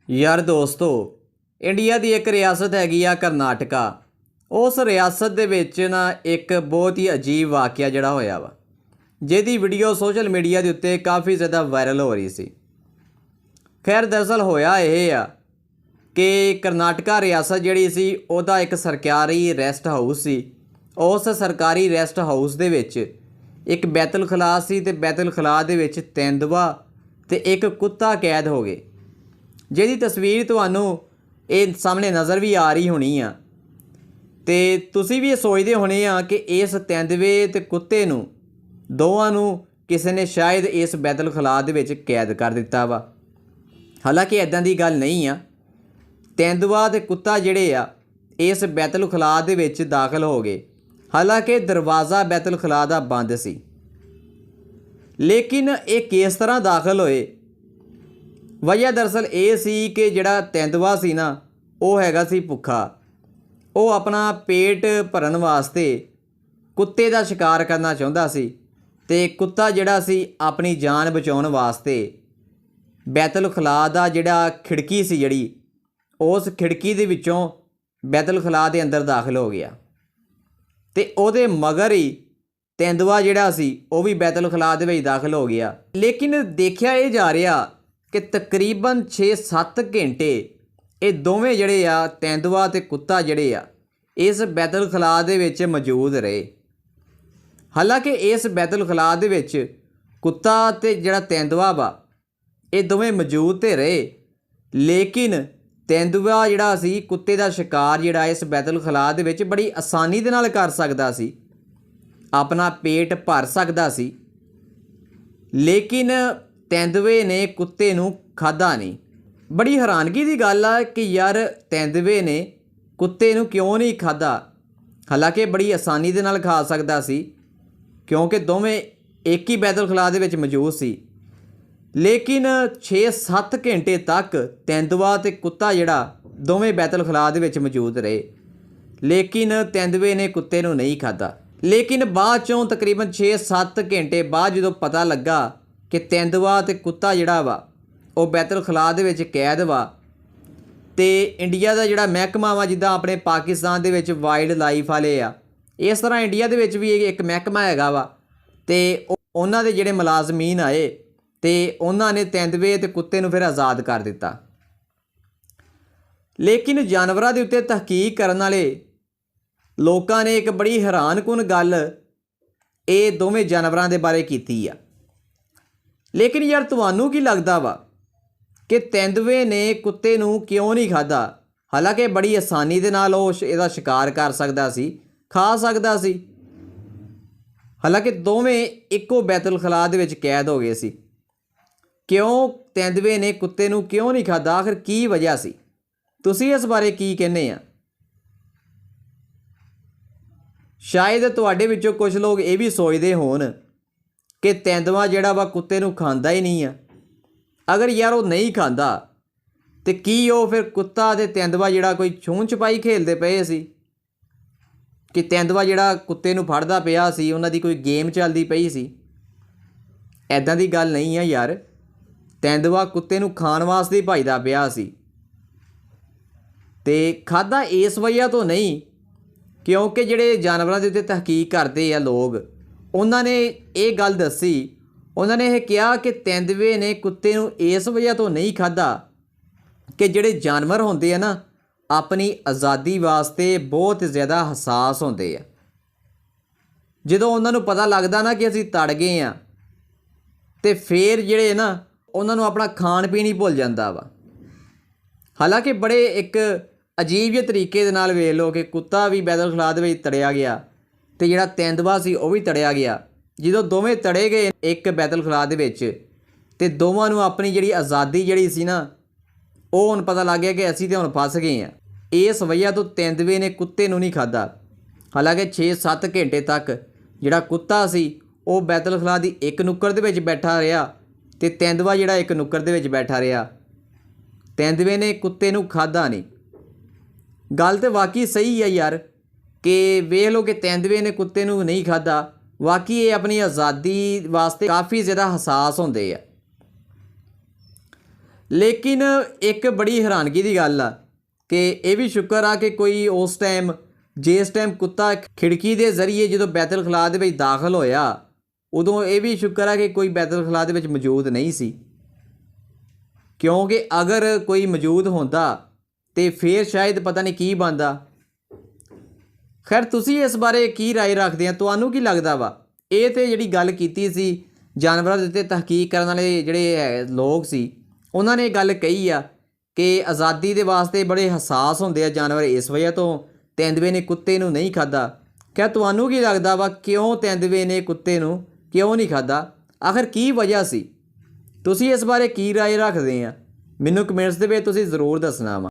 यार दोस्तों, इंडिया की एक रियासत हैगी आ करनाटका। उस रियासत दे विच ना एक बहुत ही अजीब वाकया जिहड़ा होया वा, जिहदी वीडियो सोशल मीडिया के उत्ते काफ़ी ज़्यादा वायरल हो रही सी। खैर दरअसल होया यह आ कि करनाटका रियासत जिहड़ी सी उहदा एक सरकारी रैस्ट हाउस सी। उस सरकारी रैस्ट हाउस दे विच एक बैतुल खला सी ते बैतुल खला दे विच तेंदुआ ते एक कुत्ता कैद हो गए, जिहदी तस्वीर तुहानू ये सामने नज़र भी आ रही होनी आ। ते तुसी भी सोचते होने आ कि इस तेंदुए ते कुत्ते नू दोवां नू किसी ने शायद इस बैतुल खला दे विच कैद कर दिता वा। हालांकि इदां दी गल नहीं आ। तेंदुआ ते कुत्ता जिहड़े आ इस बैतुल खला दे विच दाखल हो गए, हालांकि दरवाज़ा बैतुल खला दा बंद सी। लेकिन ये किस तरह दाखल होए, वजह दरअसल ये सी कि जिहड़ा तेंदुआ सी ना वो हैगा सी भुखा। वो अपना पेट भरन वास्ते कुत्ते का शिकार करना चाहुंदा सी ते कुत्ता जिहड़ा सी अपनी जान बचाउण वास्ते बैतुल खला दा जिहड़ा खिड़की सी जिहड़ी उस खिड़की दे विचों बैतुल खला दे अंदर दाखिल हो गया ते ओहदे मगर ही तेंदुआ जिहड़ा सी वो भी बैतुल खला दे विच दाखिल हो गया। लेकिन देखिया ये जा रहा कि तकरीबन 6-7 घंटे ये दोवें जिहड़े आ तेंदुआ ते कुत्ता जिहड़े आ इस बैतुल खला दे विच मौजूद रहे। हालांकि इस बैतुल खला दे विच कुत्ता ते जिहड़ा तेंदुआ वा ये दोवें मौजूद ते रहे, लेकिन तेंदुआ जिहड़ा सी कुत्ते दा शिकार जिहड़ा इस बैतुल खला दे विच बड़ी आसानी दे नाल कर सकदा सी, अपना पेट भर सकदा सी। लेकिन तेंदुए ने कुत्ते नू खाधा नहीं। बड़ी हैरानगी की गल आ कि यार तेंदुए ने कुत्ते नू क्यों नहीं खाधा, हालांकि बड़ी आसानी दे नाल खा सकदा सी क्योंकि दोवें एक ही बैतुल खला दे विच मौजूद सी। लेकिन 6-7 घंटे तक तेंदुआ ते कुत्ता जिहड़ा दोवें बैतुल खला दे विच मौजूद रहे, लेकिन तेंदुए ने कुत्ते नू नहीं खाधा। लेकिन बाद चों तकरीबन 6-7 घंटे बाद जो पता लगा कि तेंदुआ ते कुत्ता जिहड़ा वा वो बैतुल खला दे विच कैद वा, ते इंडिया का जिहड़ा महकमा वा जिद्दां अपने पाकिस्तान दे विच वाइल्ड लाइफ वाले आ, इस तरह इंडिया दे विच भी एक महकमा हैगा वा, ते उन्हां दे जिहड़े मुलाजमीन आए ते उन्हां ने तेंदुए ते कुत्ते नू फिर आज़ाद कर दिता। लेकिन जानवरां दे उत्ते तहकीक करन वाले लोकां ने एक बड़ी हैरानकुन गल ये दोवें जानवरां दे बारे कीती आ। लेकिन यार तुहानू की लगदा वा कि तेंदुए ने कुत्ते नू क्यों नहीं खाधा, हालांकि बड़ी आसानी दे नाल वो इहदा शिकार कर सकदा सी, खा सकदा सी। हालांकि दोवें इक्को बैतुल खला दे विच कैद हो गए सी। क्यों तेंदुए ने कुत्ते नू क्यों नहीं खाधा, आखिर की वजह सी? तुसी इस बारे की कहने आ? शायद तुहाडे विचों कुछ लोग ये भी सोचते होण कि तेंदुआ जिहड़ा वा कुत्ते नू खांदा ही नहीं आ। अगर यार वो नहीं खाता तो की वो फिर कुत्ता ते तेंदुआ जिहड़ा कोई छून छपाई खेलते पे सी कि तेंदुआ जिहड़ा कुत्ते नू फड़दा पिया सी, उन्हां दी कोई गेम चलदी पई सी? ऐदां दी गल नहीं है यार। तेंदुआ कुत्ते नू खाण वास्ते ही भजदा पिया सी ते खाधा इस वजह तो नहीं क्योंकि जिहड़े जानवरां दे उत्ते तहकीक करदे आ लोग, उन्हां ने ये गल दसी, उन्होंने यह कहा कि तेंदुए ने कुत्ते नू इस वजह तो नहीं खाधा कि जिहड़े जानवर होंदे आ ना अपनी आज़ादी वास्ते बहुत ज़्यादा हसास होंदे आ। जदों उन्हां नू पता लगदा ना कि असीं तड़ गए आ ते फिर जिहड़े ना उन्हां नू अपना खाण पीण ही भुल जांदा वा। हालांकि बड़े एक अजीब जे तरीके दे नाल वेख लो कि कुत्ता भी बैतुल खला दे विच तड़िया गया ते जिहड़ा तेंदुआ सी वो भी तड़िया गया। जो दोवें तड़े गए एक बैतुल खला दे विच ते दोवां नू अपनी जिहड़ी आज़ादी जिहड़ी सी ना वो हुण पता लग गया कि असीं ते हुण फस गए हैं। इस वजह तो तेंदुए ने कुत्ते नू नहीं खाधा। हालांकि 6-7 घंटे तक जिहड़ा कुत्ता सी वो बैतुल खला दी एक नुक्कड़ दे विच बैठा रहा ते तेंदुआ जिहड़ा एक नुक्कड़ दे विच बैठा रहा। तेंदुए ने कुत्ते नू खाधा नहीं। गल तो वाकई सही है यार कि वेख लो कि तेंदुए ने कुत्ते नू नहीं खाधा। वाकई ये अपनी आज़ादी वास्ते काफ़ी ज़्यादा हसास होंदे आ। ਲੇਕਿਨ ਇੱਕ ਬੜੀ ਹੈਰਾਨਗੀ ਦੀ ਗੱਲ ਆ ਕਿ ਇਹ ਵੀ ਸ਼ੁਕਰ ਆ ਕਿ ਕੋਈ ਉਸ ਟਾਈਮ ਜਿਸ ਟਾਈਮ ਕੁੱਤਾ ਖਿੜਕੀ ਦੇ ਜ਼ਰੀਏ ਜਦੋਂ ਬੈਤੁਲ ਖਲਾ ਦੇ ਵਿੱਚ ਦਾਖਲ ਹੋਇਆ, ਉਦੋਂ ਇਹ ਵੀ ਸ਼ੁਕਰ ਆ ਕਿ ਕੋਈ ਬੈਤੁਲ ਖਲਾ ਦੇ ਵਿੱਚ ਮੌਜੂਦ ਨਹੀਂ ਸੀ, ਕਿਉਂਕਿ ਅਗਰ ਕੋਈ ਮੌਜੂਦ ਹੁੰਦਾ ਤੇ ਫਿਰ ਸ਼ਾਇਦ ਪਤਾ ਨਹੀਂ ਕੀ ਬਣਦਾ। ਖੈਰ ਤੁਸੀਂ ਇਸ ਬਾਰੇ ਕੀ ਰਾਏ ਰੱਖਦੇ ਆ? ਤੁਹਾਨੂੰ ਕੀ ਲੱਗਦਾ ਵਾ? ਇਹ ਤੇ ਜਿਹੜੀ ਗੱਲ ਕੀਤੀ ਸੀ ਜਾਨਵਰਾਂ ਦੇ ਉੱਤੇ ਤਹਿਕੀਕ ਕਰਨ ਵਾਲੇ ਜਿਹੜੇ ਲੋਕ ਸੀ, ਉਹਨਾਂ ਨੇ ਗੱਲ ਕਹੀ ਆ ਕਿ ਆਜ਼ਾਦੀ ਦੇ ਵਾਸਤੇ ਬੜੇ ਹਸਾਸ ਹੁੰਦੇ ਆ ਜਾਨਵਰ, ਇਸ ਵਜ੍ਹਾ ਤੋਂ ਤੇਂਦੂਏ ਨੇ ਕੁੱਤੇ ਨੂੰ ਨਹੀਂ ਖਾਧਾ। ਕਿਆ ਤੁਹਾਨੂੰ ਕੀ ਲੱਗਦਾ ਵਾ, ਕਿਉਂ ਤੇਂਦੂਏ ਨੇ ਕੁੱਤੇ ਨੂੰ ਕਿਉਂ ਨਹੀਂ ਖਾਧਾ? ਆਖਰ ਕੀ ਵਜ੍ਹਾ ਸੀ? ਤੁਸੀਂ ਇਸ ਬਾਰੇ ਕੀ ਰਾਏ ਰੱਖਦੇ ਆ? ਮੈਨੂੰ ਕਮੈਂਟਸ ਦੇ ਵਿੱਚ ਤੁਸੀਂ ਜ਼ਰੂਰ ਦੱਸਣਾ ਵਾ।